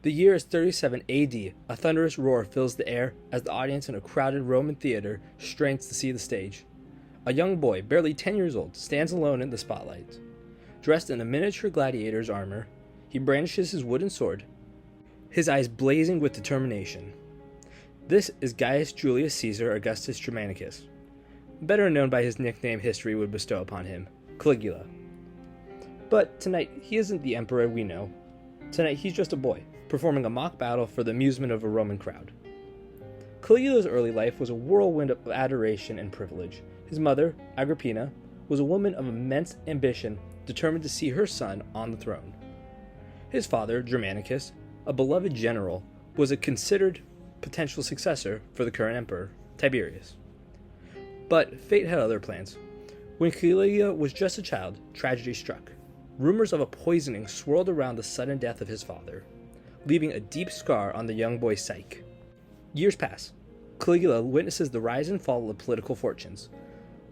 The year is 37 AD. A thunderous roar fills the air as the audience in a crowded Roman theater strains to see the stage. A young boy, barely 10 years old, stands alone in the spotlight. Dressed in a miniature gladiator's armor, he brandishes his wooden sword, his eyes blazing with determination. This is Gaius Julius Caesar Augustus Germanicus, better known by his nickname history would bestow upon him, Caligula. But tonight, he isn't the emperor we know. Tonight, he's just a boy, performing a mock battle for the amusement of a Roman crowd. Caligula's early life was a whirlwind of adoration and privilege. His mother, Agrippina, was a woman of immense ambition, determined to see her son on the throne. His father, Germanicus, a beloved general, was a considered potential successor for the current emperor, Tiberius. But fate had other plans. When Caligula was just a child, tragedy struck. Rumors of a poisoning swirled around the sudden death of his father, leaving a deep scar on the young boy's psyche. Years pass. Caligula witnesses the rise and fall of political fortunes,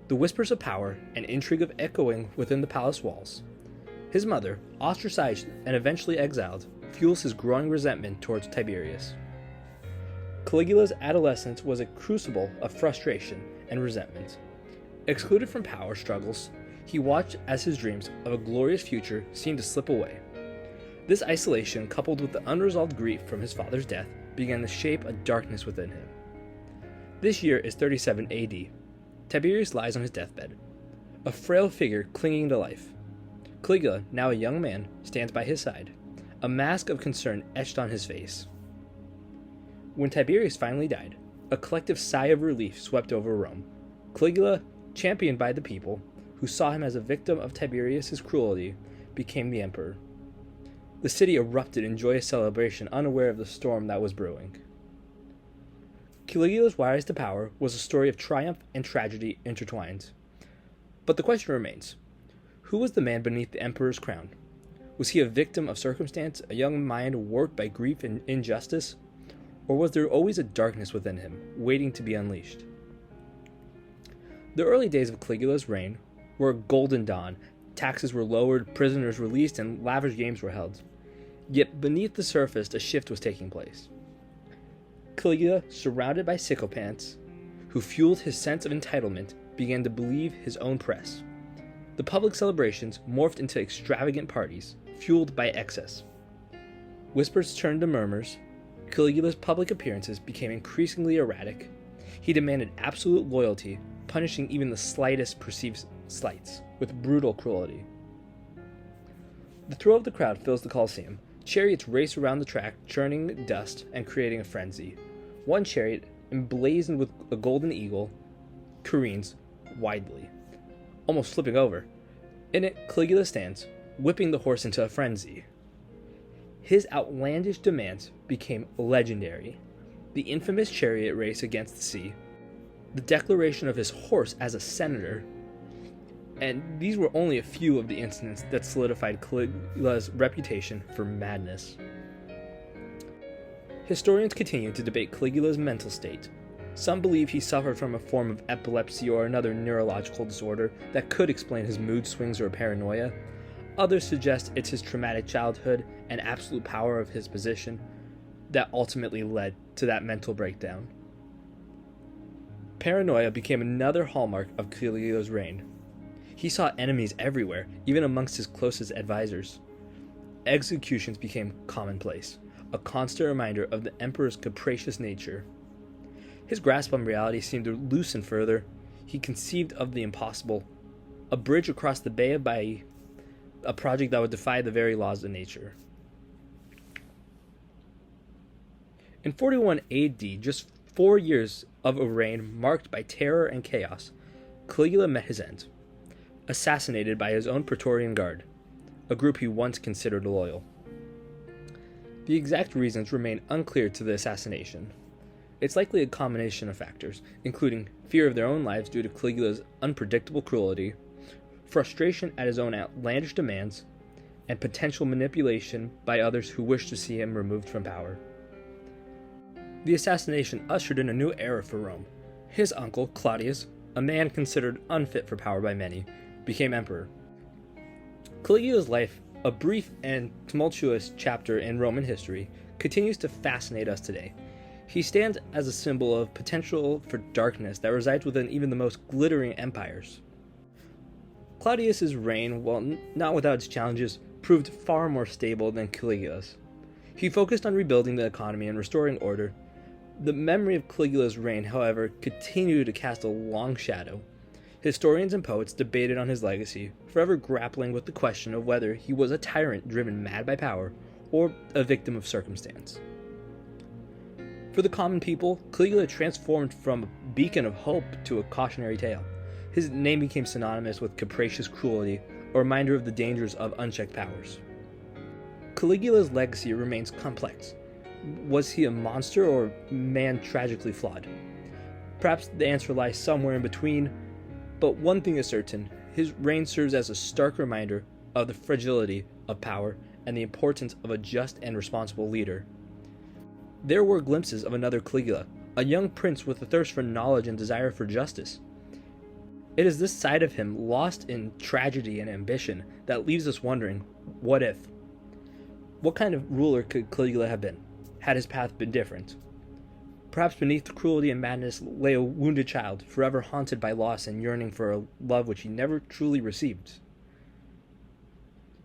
the whispers of power and intrigue of echoing within the palace walls. His mother, ostracized and eventually exiled, fuels his growing resentment towards Tiberius. Caligula's adolescence was a crucible of frustration and resentment. Excluded from power struggles, he watched as his dreams of a glorious future seemed to slip away. This isolation, coupled with the unresolved grief from his father's death, began to shape a darkness within him. This year is 37 AD. Tiberius lies on his deathbed, a frail figure clinging to life. Caligula, now a young man, stands by his side, a mask of concern etched on his face. When Tiberius finally died, a collective sigh of relief swept over Rome. Caligula, championed by the people, who saw him as a victim of Tiberius's cruelty, became the emperor. The city erupted in joyous celebration, unaware of the storm that was brewing. Caligula's rise to power was a story of triumph and tragedy intertwined. But the question remains, who was the man beneath the emperor's crown? Was he a victim of circumstance, a young mind warped by grief and injustice? Or was there always a darkness within him, waiting to be unleashed? The early days of Caligula's reign were a golden dawn. Taxes were lowered, prisoners released, and lavish games were held. Yet beneath the surface, a shift was taking place. Caligula, surrounded by sycophants, who fueled his sense of entitlement, began to believe his own press. The public celebrations morphed into extravagant parties, fueled by excess. Whispers turned to murmurs. Caligula's public appearances became increasingly erratic. He demanded absolute loyalty, punishing even the slightest perceived slights with brutal cruelty. The thrill of the crowd fills the Colosseum. Chariots race around the track, churning dust and creating a frenzy. One chariot, emblazoned with a golden eagle, careens widely, almost flipping over. In it, Caligula stands, whipping the horse into a frenzy. His outlandish demands became legendary. The infamous chariot race against the sea, the declaration of his horse as a senator, and these were only a few of the incidents that solidified Caligula's reputation for madness. Historians continue to debate Caligula's mental state. Some believe he suffered from a form of epilepsy or another neurological disorder that could explain his mood swings or paranoia. Others suggest it's his traumatic childhood and absolute power of his position that ultimately led to that mental breakdown. Paranoia became another hallmark of Caligula's reign. He saw enemies everywhere, even amongst his closest advisors. Executions became commonplace, a constant reminder of the emperor's capricious nature. His grasp on reality seemed to loosen further. He conceived of the impossible, a bridge across the Bay of Baiae, a project that would defy the very laws of nature. In 41 AD, just 4 years of a reign marked by terror and chaos, Caligula met his end, assassinated by his own Praetorian Guard, a group he once considered loyal. The exact reasons remain unclear to the assassination. It's likely a combination of factors, including fear of their own lives due to Caligula's unpredictable cruelty, frustration at his own outlandish demands, and potential manipulation by others who wished to see him removed from power. The assassination ushered in a new era for Rome. His uncle, Claudius, a man considered unfit for power by many, became emperor. Caligula's life A brief and tumultuous chapter in Roman history continues to fascinate us today. He stands as a symbol of potential for darkness that resides within even the most glittering empires. Claudius's reign, while not without its challenges, proved far more stable than Caligula's. He focused on rebuilding the economy and restoring order. The memory of Caligula's reign, however, continued to cast a long shadow. Historians and poets debated on his legacy, forever grappling with the question of whether he was a tyrant driven mad by power or a victim of circumstance. For the common people, Caligula transformed from a beacon of hope to a cautionary tale. His name became synonymous with capricious cruelty, a reminder of the dangers of unchecked powers. Caligula's legacy remains complex. Was he a monster or man tragically flawed? Perhaps the answer lies somewhere in between, but one thing is certain: his reign serves as a stark reminder of the fragility of power and the importance of a just and responsible leader. There were glimpses of another Caligula, a young prince with a thirst for knowledge and desire for justice. It is this side of him, lost in tragedy and ambition, that leaves us wondering, what if? What kind of ruler could Caligula have been, had his path been different? Perhaps beneath the cruelty and madness lay a wounded child, forever haunted by loss and yearning for a love which he never truly received.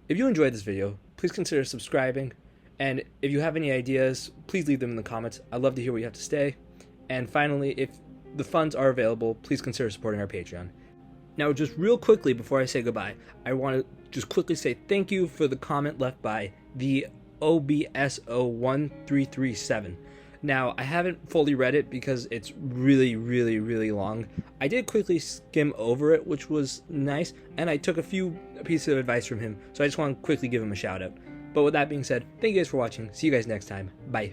If you enjoyed this video, please consider subscribing, and if you have any ideas, please leave them in the comments. I'd love to hear what you have to say. And finally, if the funds are available, please consider supporting our Patreon. Now, just real quickly before I say goodbye, I want to just quickly say thank you for the comment left by the OBSO1337. Now, I haven't fully read it because it's really long. I did quickly skim over it, which was nice, and I took a few pieces of advice from him, so I just want to quickly give him a shout out. But with that being said, thank you guys for watching. See you guys next time. Bye.